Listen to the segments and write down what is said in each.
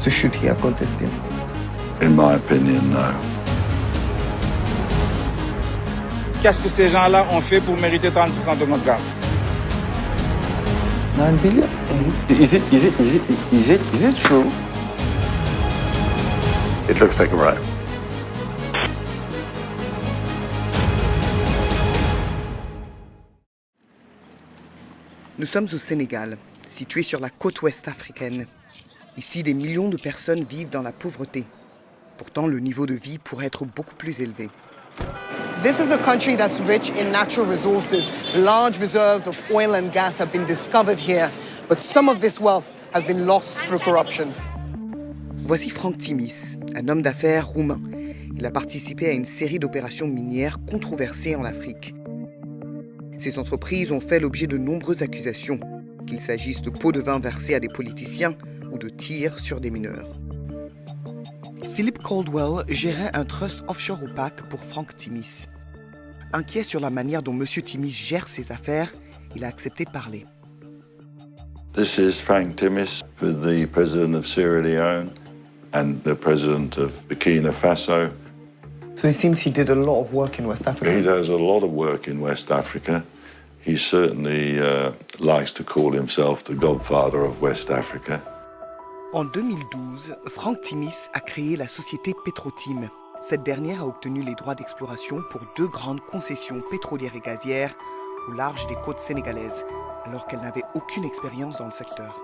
So should he have got this deal? In my opinion, no. Qu'est-ce que ces gens-là ont fait pour mériter 30% de notre gaz? 9 billion? Is it true? It looks like a bribe. Nous sommes au Sénégal, situé sur la côte ouest africaine. Ici, des millions de personnes vivent dans la pauvreté. Pourtant, le niveau de vie pourrait être beaucoup plus élevé. This is a country that's rich in natural resources. Large reserves of oil and gas have been discovered here, but some of this wealth has been lost through corruption. Voici Franck Timis, un homme d'affaires roumain. Il a participé à une série d'opérations minières controversées en Afrique. Ces entreprises ont fait l'objet de nombreuses accusations, qu'il s'agisse de pots de vin versés à des politiciens ou de tirs sur des mineurs. Philip Caldwell gérait un trust offshore opaque pour Franck Timis. Inquiet sur la manière dont M. Timis gère ses affaires, il a accepté de parler. This is Frank Timis, the president of Sierra Leone and the president of Burkina Faso. So it seems he did a lot of work in West Africa. He does a lot of work in West Africa. He certainly likes to call himself the godfather of West Africa. En 2012, Franck Timis a créé la société Petrotim. Cette dernière a obtenu les droits d'exploration pour 2 grandes concessions pétrolières et gazières au large des côtes sénégalaises, alors qu'elle n'avait aucune expérience dans le secteur.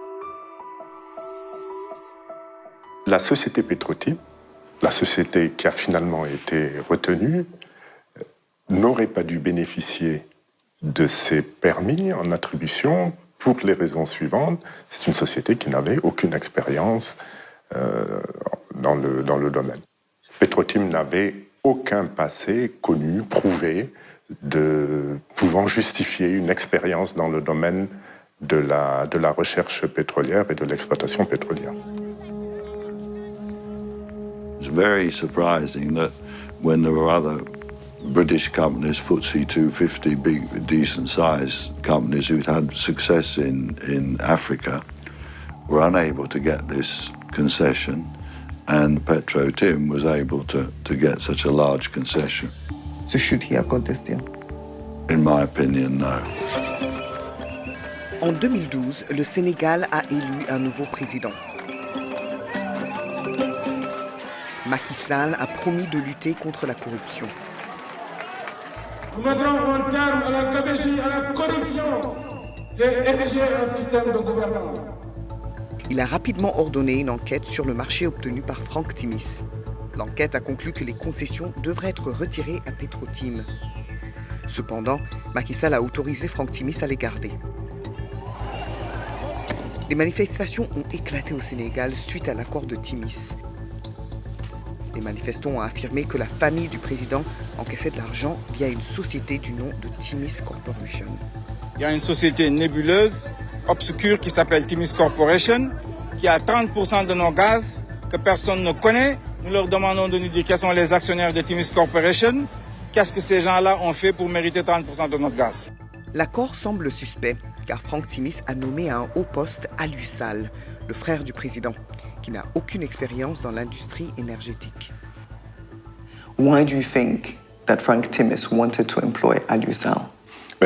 La société Petrotim, la société qui a finalement été retenue, n'aurait pas dû bénéficier de ces permis en attribution pour les raisons suivantes. C'est une société qui n'avait aucune expérience dans le domaine. Petrotim n'avait aucun passé connu, prouvé, pouvant justifier une expérience dans le domaine de la recherche pétrolière et de l'exploitation pétrolière. It's very surprising that when there were other British companies, FTSE 250, big, decent-sized companies who'd had success in Africa, were unable to get this concession, and Petro-Tim was able to get such a large concession. So should he have got this deal? In my opinion, no. En 2012, le Sénégal a élu un nouveau président. Macky Sall a promis de lutter contre la corruption. Nous mettrons un terme à la gabegie, à la corruption et ériger un système de gouvernance. Il a rapidement ordonné une enquête sur le marché obtenu par Franck Timis. L'enquête a conclu que les concessions devraient être retirées à Petrotim. Cependant, Macky Sall a autorisé Franck Timis à les garder. Les manifestations ont éclaté au Sénégal suite à l'accord de Timis. Les manifestants ont affirmé que la famille du président encaissait de l'argent via une société du nom de Timis Corporation. Il y a une société nébuleuse, obscure, qui s'appelle Timis Corporation, qui a 30% de nos gaz que personne ne connaît. Nous leur demandons de nous dire quels sont les actionnaires de Timis Corporation. Qu'est-ce que ces gens-là ont fait pour mériter 30% de notre gaz? L'accord semble suspect, car Franck Timis a nommé à un haut poste Aliou Sall, le frère du président, qui n'a aucune expérience dans l'industrie énergétique. Why do you think that Frank Timis wanted to employ Aliou Sall?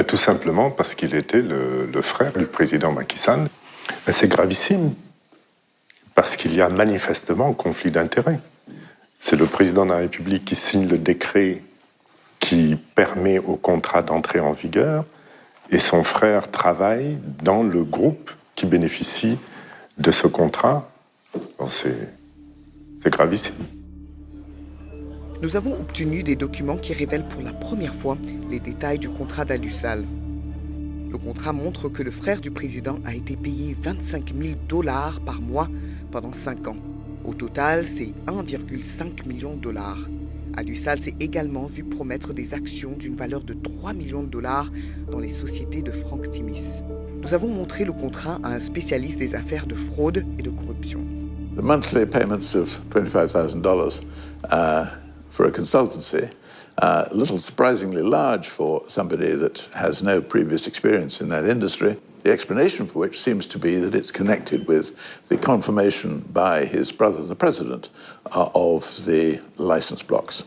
Tout simplement parce qu'il était le frère du président Macky Sall. C'est gravissime, parce qu'il y a manifestement un conflit d'intérêts. C'est le président de la République qui signe le décret qui permet au contrat d'entrer en vigueur, et son frère travaille dans le groupe qui bénéficie de ce contrat. C'est gravissime. Nous avons obtenu des documents qui révèlent pour la première fois les détails du contrat d'Aliou Sall. Le contrat montre que le frère du président a été payé 25 000 $ par mois pendant 5 ans. Au total, c'est 1,5 million de $. Aliou Sall s'est également vu promettre des actions d'une valeur de 3 millions de $ dans les sociétés de Franck Timis. Nous avons montré le contrat à un spécialiste des affaires de fraude et de corruption. The monthly payments of $25,000 for a consultancy are a little surprisingly large for somebody that has no previous experience in that industry. the explanation for which seems to be that it's connected with the confirmation by his brother, the president, of the license blocks.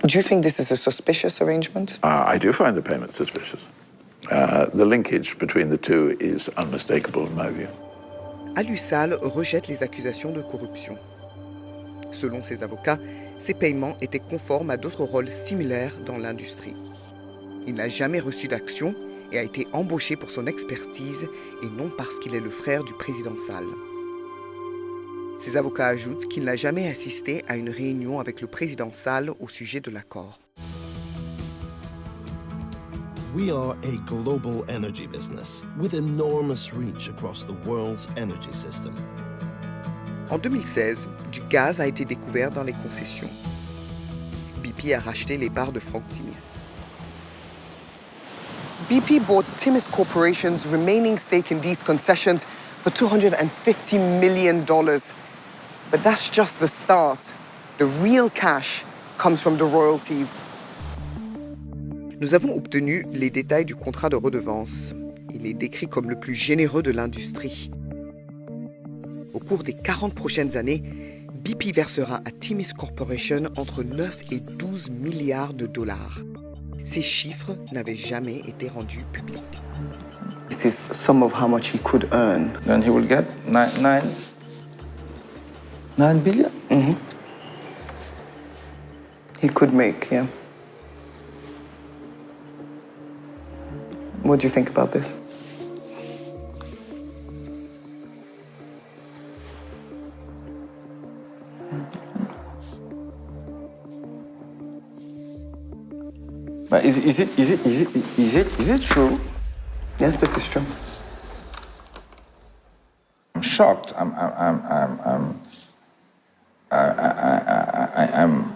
Do you think this is a suspicious arrangement? I do find the payment suspicious. The linkage between the two is unmistakable in my view. Alusal rejette les accusations de corruption. Selon ses avocats, ces paiements étaient conformes à d'autres rôles similaires dans l'industrie. Il n'a jamais reçu d'action et a été embauché pour son expertise et non parce qu'il est le frère du président Sall. Ses avocats ajoutent qu'il n'a jamais assisté à une réunion avec le président Sall au sujet de l'accord. We are a global energy business with enormous reach across the world's energy system. En 2016, du gaz a été découvert dans les concessions. BP a racheté les parts de Frank Timis. BP bought Timis Corporation's remaining stake in these concessions for $250 million. But that's just the start. The real cash comes from the royalties. Nous avons obtenu les détails du contrat de redevance. Il est décrit comme le plus généreux de l'industrie. Au cours des 40 prochaines années, BP versera à Timis Corporation entre 9 et 12 milliards de dollars. Ces chiffres n'avaient jamais été rendus publics. This is some of how much he could earn. Then he will get 9 billion? Mm-hmm. He could make, yeah. What do you think about this? But is it true? Yes, this is true. I'm shocked. I'm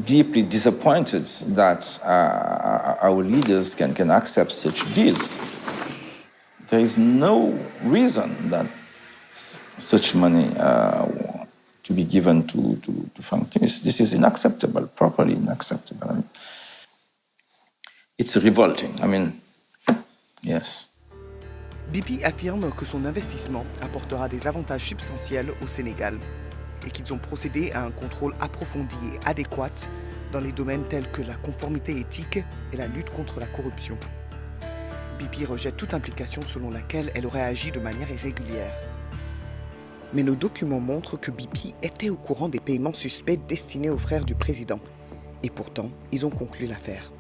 deeply disappointed that our leaders can accept such deals. There is no reason that such money to be given to Frank Timis. This is unacceptable, properly unacceptable. I mean, it's revolting. I mean, yes. BP affirme que son investissement apportera des avantages substantiels au Sénégal et qu'ils ont procédé à un contrôle approfondi et adéquat dans les domaines tels que la conformité éthique et la lutte contre la corruption. BP rejette toute implication selon laquelle elle aurait agi de manière irrégulière. Mais nos documents montrent que BP était au courant des paiements suspects destinés aux frères du président. Et pourtant, ils ont conclu l'affaire.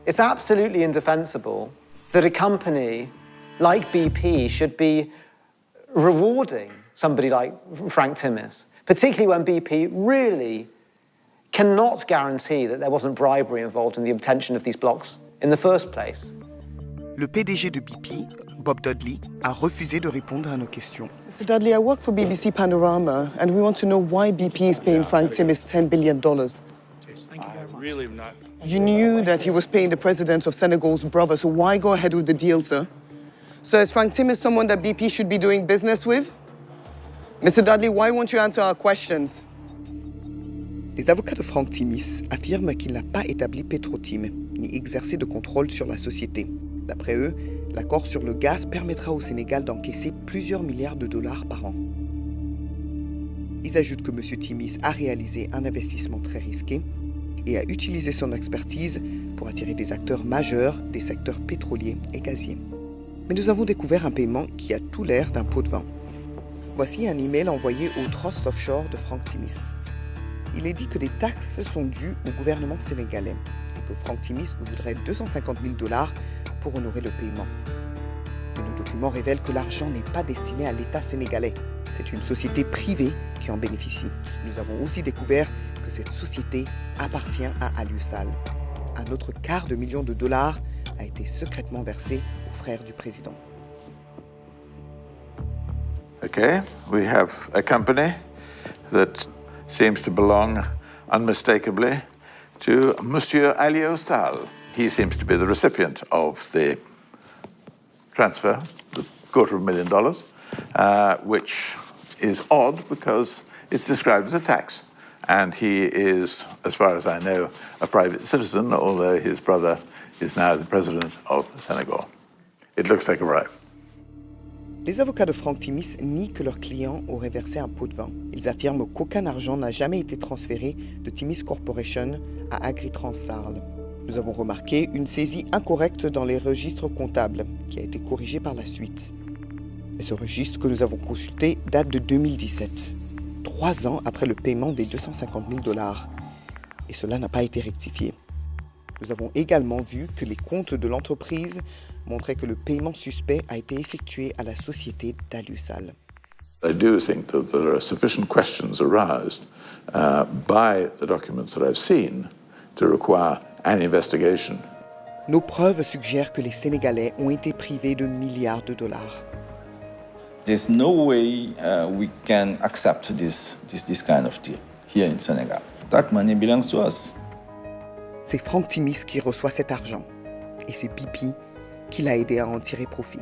It's absolutely indefensible that a company like BP should be rewarding somebody like Frank Timis, particularly when BP really cannot guarantee that there wasn't bribery involved in the obtention of these blocks in the first place. Le PDG de BP, Bob Dudley, a refusé de répondre à nos questions. Mr. Dudley, I work for BBC Panorama, and we want to know why BP is paying Frank Timis $10 billion. Really not. You knew that he was paying the president of Senegal's brother, so why go ahead with the deal, sir? So is Frank Timis someone that BP should be doing business with? Mr. Dudley, why won't you answer our questions? Les avocats de Frank Timis affirment qu'il n'a pas établi Petrotim, ni exercé de contrôle sur la société. D'après eux, l'accord sur le gaz permettra au Sénégal d'encaisser plusieurs milliards de dollars par an. Ils ajoutent que M. Timis a réalisé un investissement très risqué et a utilisé son expertise pour attirer des acteurs majeurs des secteurs pétroliers et gaziers. Mais nous avons découvert un paiement qui a tout l'air d'un pot de vin. Voici un email envoyé au Trust Offshore de Frank Timis. Il est dit que des taxes sont dues au gouvernement sénégalais et que Frank Timis voudrait 250 000 dollars pour honorer le paiement. Mais nos documents révèlent que l'argent n'est pas destiné à l'État sénégalais. C'est une société privée qui en bénéficie. Nous avons aussi découvert que cette société appartient à Alusal. Un autre $250 000 a été secrètement versé aux frères du président. Okay, we have a company that seems to belong unmistakably to Monsieur Alio Sall. He seems to be the recipient of the transfer, the $250,000, which is odd because it's described as a tax. And he is, as far as I know, a private citizen, although his brother is now the president of Senegal. it looks like a bribe. Les avocats de Frank Timis nient que leurs clients auraient versé un pot de vin. Ils affirment qu'aucun argent n'a jamais été transféré de Timis Corporation à Agritrans Sarl. Nous avons remarqué une saisie incorrecte dans les registres comptables, qui a été corrigée par la suite. Mais ce registre que nous avons consulté date de 2017, 3 ans après le paiement des $250,000. Et cela n'a pas été rectifié. Nous avons également vu que les comptes de l'entreprise montraient que le paiement suspect a été effectué à la société d'Alusal. I do think that there are sufficient questions aroused by the documents that I've seen to require an investigation. Nos preuves suggèrent que les Sénégalais ont été privés de milliards de dollars. There's no way we can accept this kind of deal here in Senegal. That money belongs to us. C'est Frank Timis qui reçoit cet argent et c'est BP qui l'a aidé à en tirer profit.